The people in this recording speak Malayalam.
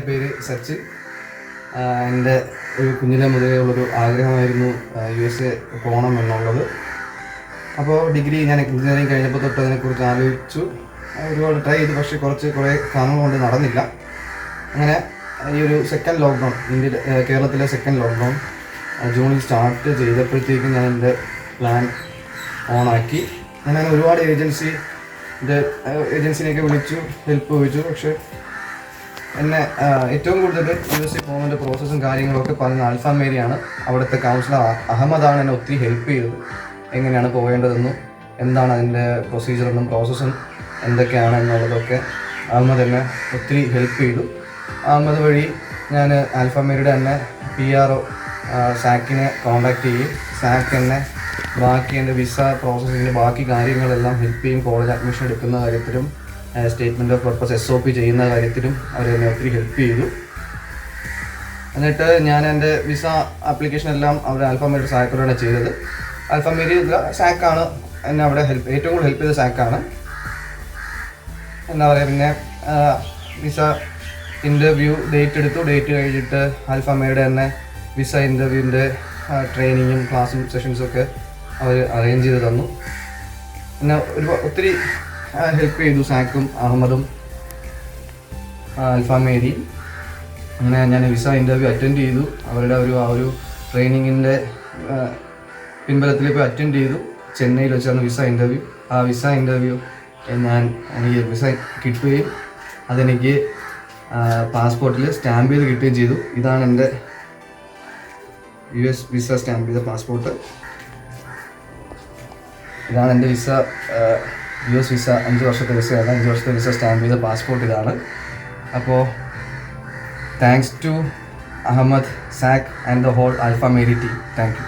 പേര് സച്ചിൻ. എൻ്റെ ഒരു കുഞ്ഞിലെ മുതലേ ഉള്ളൊരു ആഗ്രഹമായിരുന്നു USA പോകണം എന്നുള്ളത്. അപ്പോൾ ഡിഗ്രി ഞാൻ എഞ്ചിനീയറിംഗ് കഴിഞ്ഞപ്പോൾ തൊട്ട് അതിനെക്കുറിച്ച് ആലോചിച്ചു, ഒരുപാട് ട്രൈ ചെയ്തു. പക്ഷേ കുറേ കാരണങ്ങൾ കൊണ്ട് നടന്നില്ല. അങ്ങനെ ഈ ഒരു സെക്കൻഡ് ലോക്ക്ഡൗൺ, കേരളത്തിലെ സെക്കൻഡ് ലോക്ക്ഡൗൺ ജൂണിൽ സ്റ്റാർട്ട് ചെയ്തപ്പോഴത്തേക്കും ഞാൻ എൻ്റെ പ്ലാൻ ഓണാക്കി. ഞാൻ ഒരുപാട് ഏജൻസിനെയൊക്കെ വിളിച്ചു, ഹെൽപ്പ് ചോദിച്ചു. പക്ഷേ എന്നെ ഏറ്റവും കൂടുതൽ USA പോകുന്നതിൻ്റെ പ്രോസസ്സും കാര്യങ്ങളൊക്കെ പറയുന്ന ആൽഫ മേരിയാണ്. അവിടുത്തെ കൗൺസിലർ അഹമ്മദാണ് എന്നെ ഒത്തിരി ഹെൽപ്പ് ചെയ്തത്. എങ്ങനെയാണ് പോകേണ്ടതെന്നും എന്താണ് അതിൻ്റെ പ്രൊസീജിയറെന്നും പ്രോസസ്സും എന്തൊക്കെയാണ് എന്നുള്ളതൊക്കെ അഹമ്മദ് എന്നെ ഒത്തിരി ഹെൽപ്പ് ചെയ്തു. അഹമ്മദ് വഴി ഞാൻ ആൽഫ മേരിയുടെ തന്നെ PRO സാക്കിനെ കോൺടാക്റ്റ് ചെയ്യും. സാക്ക് എന്നെ ബാക്കി എൻ്റെ വിസ പ്രോസസ്സിങ്ങിൻ്റെ ബാക്കി കാര്യങ്ങളെല്ലാം ഹെൽപ്പ് ചെയ്യും. കോളേജ് അഡ്മിഷൻ എടുക്കുന്ന കാര്യത്തിലും സ്റ്റേറ്റ്മെൻറ്റ് ഓഫ് പർപ്പസ് SOP ചെയ്യുന്ന കാര്യത്തിലും അവരെന്നെ ഒത്തിരി ഹെൽപ്പ് ചെയ്തു. എന്നിട്ട് ഞാൻ എൻ്റെ വിസ ആപ്ലിക്കേഷൻ എല്ലാം അവർ ആൽഫ മേരിയുടെ സാക്കോടാണ് ചെയ്തത്. ആൽഫ മേരി സാക്കാണ് എന്നെ അവിടെ ഏറ്റവും കൂടുതൽ ഹെൽപ്പ് ചെയ്ത സാക്കാണ്. എന്താ പറയുക, പിന്നെ വിസ ഇൻ്റർവ്യൂ ഡേറ്റ് എടുത്തു. ഡേറ്റ് കഴിഞ്ഞിട്ട് ആൽഫ മേരിയുടെ തന്നെ വിസ ഇൻ്റർവ്യൂവിൻ്റെ ട്രെയിനിങ്ങും ക്ലാസ്സും സെഷൻസൊക്കെ അവർ അറേഞ്ച് ചെയ്ത് തന്നു. പിന്നെ ഒത്തിരി ഹെൽപ്പ് ചെയ്തു സാക്കും അഹമ്മദും ആൽഫ മേരി. അങ്ങനെ ഞാൻ വിസ ഇൻ്റർവ്യൂ അറ്റൻഡ് ചെയ്തു. അവരുടെ ആ ഒരു ട്രെയിനിങ്ങിൻ്റെ പിൻബലത്തിൽ പോയി അറ്റൻഡ് ചെയ്തു. ചെന്നൈയിൽ വെച്ചാണ് വിസ ഇൻ്റർവ്യൂ. ആ വിസ ഇൻ്റർവ്യൂ എനിക്ക് വിസ കിട്ടുകയും അതെനിക്ക് പാസ്പോർട്ടിൽ സ്റ്റാമ്പ് ചെയ്ത് കിട്ടുകയും ചെയ്തു. ഇതാണ് എൻ്റെ US വിസ സ്റ്റാമ്പ് ചെയ്ത പാസ്പോർട്ട്. ഇതാണ് എൻ്റെ വിസ, US വിസ 5 വർഷത്തെ വിസയാണ്. 5 വർഷത്തെ വിസ സ്റ്റാമ്പ് ചെയ്ത പാസ്പോർട്ട് ഇതാണ്. അപ്പോൾ thanks to Ahmed, Zack and the whole Alpha Mary team. Thank U.